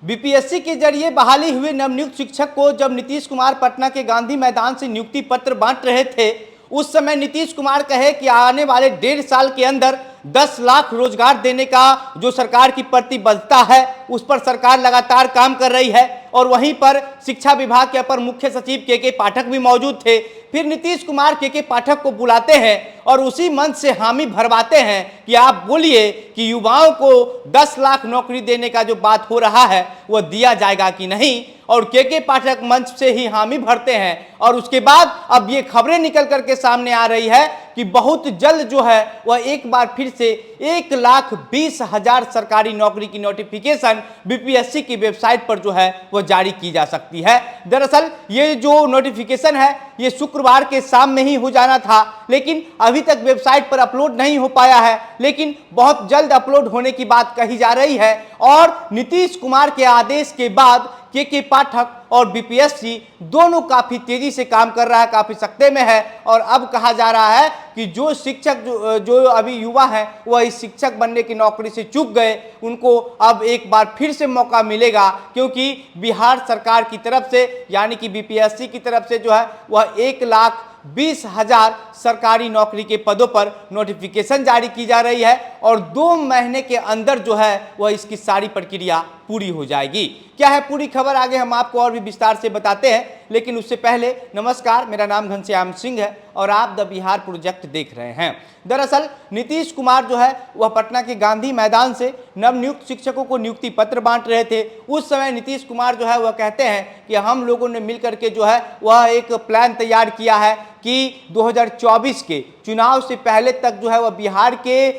BPSC के जरिए बहाली हुए नवनियुक्त शिक्षक को जब नीतीश कुमार पटना के गांधी मैदान से नियुक्ति पत्र बांट रहे थे, उस समय नीतीश कुमार कहे कि आने वाले 1.5 साल के अंदर 10 लाख रोजगार देने का जो सरकार की प्रतिबद्धता है उस पर सरकार लगातार काम कर रही है। और वहीं पर शिक्षा विभाग के अपर मुख्य सचिव के पाठक भी मौजूद थे। फिर नीतीश कुमार के पाठक को बुलाते हैं और उसी मंच से हामी भरवाते हैं कि आप बोलिए कि युवाओं को 10 लाख नौकरी देने का जो बात हो रहा है वो दिया जाएगा कि नहीं। और के पाठक मंच से ही हामी भरते हैं और उसके बाद अब ये खबरें निकल करके सामने आ रही है कि बहुत जल्द जो है वह एक बार फिर से 1,20,000 सरकारी नौकरी की नोटिफिकेशन बीपीएससी की वेबसाइट पर जो है वह जारी की जा सकती है। दरअसल ये जो नोटिफिकेशन है ये शुक्रवार के शाम में ही हो जाना था, लेकिन अभी तक वेबसाइट पर अपलोड नहीं हो पाया है, लेकिन बहुत जल्द अपलोड होने की बात कही जा रही है। और नीतीश कुमार के आदेश के बाद के पाठक और बीपीएससी दोनों काफी तेजी से काम कर रहा है, काफी सख्ते में है। और अब कहा जा रहा है कि जो शिक्षक जो अभी युवा है वह इस शिक्षक बनने की नौकरी से चूक गए, उनको अब एक बार फिर से मौका मिलेगा, क्योंकि बिहार सरकार की तरफ से यानी कि बीपीएससी की तरफ से जो है वह 1,20,000 सरकारी नौकरी के पदों पर नोटिफिकेशन जारी की जा रही है और 2 महीने के अंदर जो है वह इसकी सारी प्रक्रिया पूरी हो जाएगी। क्या है पूरी खबर, आगे हम आपको और भी विस्तार से बताते हैं, लेकिन उससे पहले नमस्कार, मेरा नाम घनश्याम सिंह है और आप द बिहार प्रोजेक्ट देख रहे हैं। दरअसल नीतीश कुमार जो है वह पटना के गांधी मैदान से नवनियुक्त शिक्षकों को नियुक्ति पत्र बांट रहे थे। उस समय नीतीश कुमार जो है वह कहते हैं कि हम लोगों ने मिलकर के जो है वह एक प्लान तैयार किया है कि 2024 के चुनाव से पहले तक जो है वह बिहार के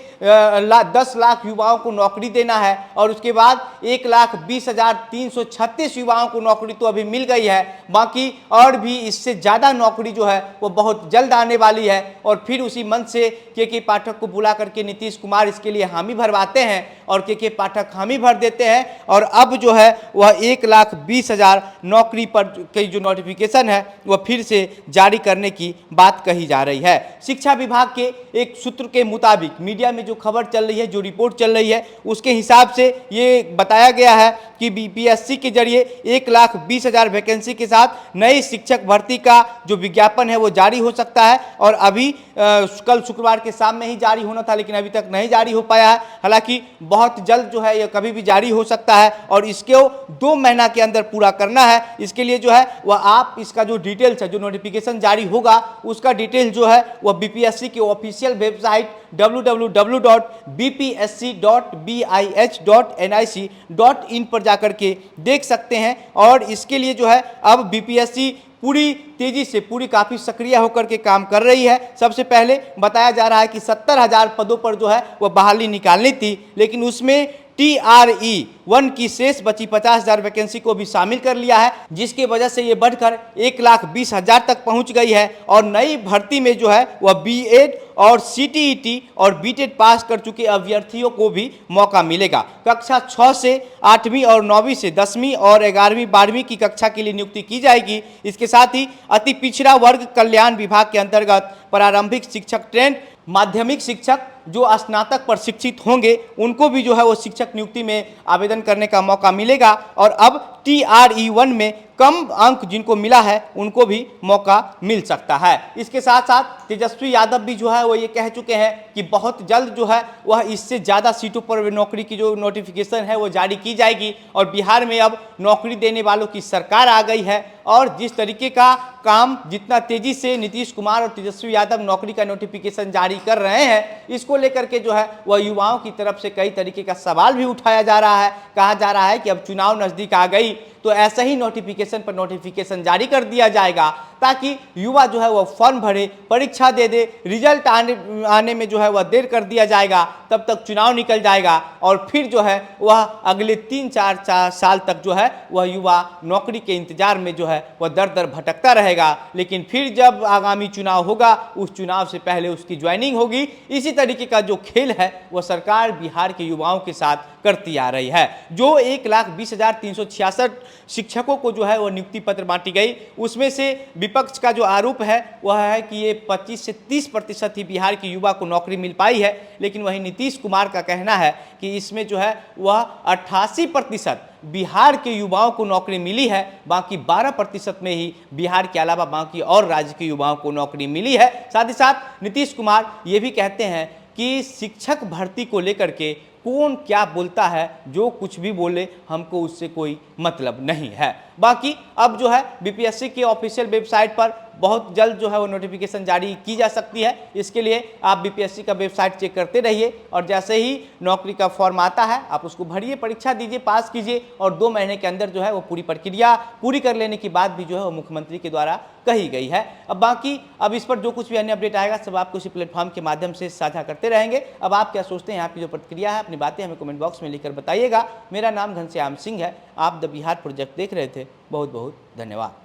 10 लाख युवाओं को नौकरी देना है। और उसके बाद 1,20,336 युवाओं को नौकरी तो अभी मिल गई है, बाकी और भी इससे ज़्यादा नौकरी जो है वो बहुत जल्द आने वाली है। और फिर उसी मंच से के पाठक को बुला करके नीतीश कुमार इसके लिए हामी भरवाते हैं और के पाठक हामी भर देते हैं। और अब जो है वह 1,20,000 नौकरी पर की जो नोटिफिकेशन है वह फिर से जारी करने की बात कही जा रही है। शिक्षा विभाग के एक सूत्र के मुताबिक मीडिया में जो खबर चल रही है, जो रिपोर्ट चल रही है, उसके हिसाब से ये बताया गया है कि बीपीएससी के जरिए 1,20,000 वैकेंसी के साथ नई शिक्षक भर्ती का जो विज्ञापन है वो जारी हो सकता है। और अभी कल शुक्रवार के शाम में ही जारी होना था, लेकिन अभी तक नहीं जारी हो पाया है। हालांकि बहुत जल्द जो है यह कभी भी जारी हो सकता है और इसको 2 महीना के अंदर पूरा करना है। इसके लिए जो है वह आप इसका जो डिटेल्स है, जो नोटिफिकेशन जारी होगा उसका डिटेल जो है वह बीपीएससी की ऑफिशियल वेबसाइट www.bpsc.bih.nic.in पर जाकर के देख सकते हैं। और इसके लिए जो है अब बीपीएससी पूरी तेजी से काफ़ी सक्रिय होकर के काम कर रही है। सबसे पहले बताया जा रहा है कि 70,000 पदों पर जो है वह बहाली निकालनी थी, लेकिन उसमें TRE-1 की शेष बची 50,000 वैकेंसी को भी शामिल कर लिया है, जिसकी वजह से ये बढ़कर 1,20,000 तक पहुंच गई है। और नई भर्ती में जो है वह बीएड और CTET और बीटेड पास कर चुके अभ्यर्थियों को भी मौका मिलेगा। कक्षा 6 से 8वीं और 9वीं से 10वीं और 11वीं 12वीं की कक्षा के लिए नियुक्ति की जाएगी। इसके साथ ही अति पिछड़ा वर्ग कल्याण विभाग के अंतर्गत प्रारंभिक शिक्षक ट्रेंड, माध्यमिक शिक्षक जो स्नातक पर शिक्षित होंगे उनको भी जो है वो शिक्षक नियुक्ति में आवेदन करने का मौका मिलेगा। और अब TRE-1 में कम अंक जिनको मिला है उनको भी मौका मिल सकता है। इसके साथ साथ तेजस्वी यादव भी जो है वो ये कह चुके हैं कि बहुत जल्द जो है वह इससे ज़्यादा सीटों पर नौकरी की जो नोटिफिकेशन है वो जारी की जाएगी। और बिहार में अब नौकरी देने वालों की सरकार आ गई है और जिस तरीके का काम जितना तेजी से नीतीश कुमार और तेजस्वी यादव नौकरी का नोटिफिकेशन जारी कर रहे हैं, इसको लेकर के जो है वह युवाओं की तरफ से कई तरीके का सवाल भी उठाया जा रहा है। कहा जा रहा है कि अब चुनाव नज़दीक आ गई तो ऐसा ही नोटिफिकेशन पर नोटिफिकेशन जारी कर दिया जाएगा ताकि युवा जो है वह फॉर्म भरे, परीक्षा दे दे, रिजल्ट आने में जो है वह देर कर दिया जाएगा, तब तक चुनाव निकल जाएगा और फिर जो है वह अगले 3-4 साल तक जो है वह युवा नौकरी के इंतजार में जो है वह दर दर भटकता रहेगा। लेकिन फिर जब आगामी चुनाव होगा उस चुनाव से पहले उसकी ज्वाइनिंग होगी। इसी तरीके का जो खेल है वह सरकार बिहार के युवाओं के साथ करती आ रही है। जो 1,20,366 शिक्षकों को जो है वो नियुक्ति पत्र बांटी गई। उसमें से विपक्ष का जो आरोप है वह है कि ये 25 से 30% ही बिहार के युवा को नौकरी मिल पाई है, लेकिन वहीं नीतीश कुमार का कहना है कि इसमें जो है वह 88% बिहार के युवाओं को नौकरी मिली है, बाकी 12% में ही बिहार के अलावा बाकी और राज्य के युवाओं को नौकरी मिली है। साथ ही साथ नीतीश कुमार ये भी कहते हैं कि शिक्षक भर्ती को लेकर के कौन क्या बोलता है, जो कुछ भी बोले हमको उससे कोई मतलब नहीं है। बाकी अब जो है बीपीएससी के ऑफिशियल वेबसाइट पर बहुत जल्द जो है वो नोटिफिकेशन जारी की जा सकती है। इसके लिए आप बीपीएससी का वेबसाइट चेक करते रहिए और जैसे ही नौकरी का फॉर्म आता है आप उसको भरिए, परीक्षा दीजिए, पास कीजिए और 2 महीने के अंदर जो है वो पूरी प्रक्रिया पूरी कर लेने की बात भी जो है वो मुख्यमंत्री के द्वारा कही गई है। अब इस पर जो कुछ भी अन्य अपडेट आएगा सब आपको इसी प्लेटफॉर्म के माध्यम से साझा करते रहेंगे। अब आप क्या सोचते हैं, आपकी जो प्रतिक्रिया है अपनी बातें हमें कमेंट बॉक्स में लिखकर बताइएगा। मेरा नाम घनश्याम सिंह है, आप द बिहार प्रोजेक्ट देख रहे थे। बहुत बहुत धन्यवाद।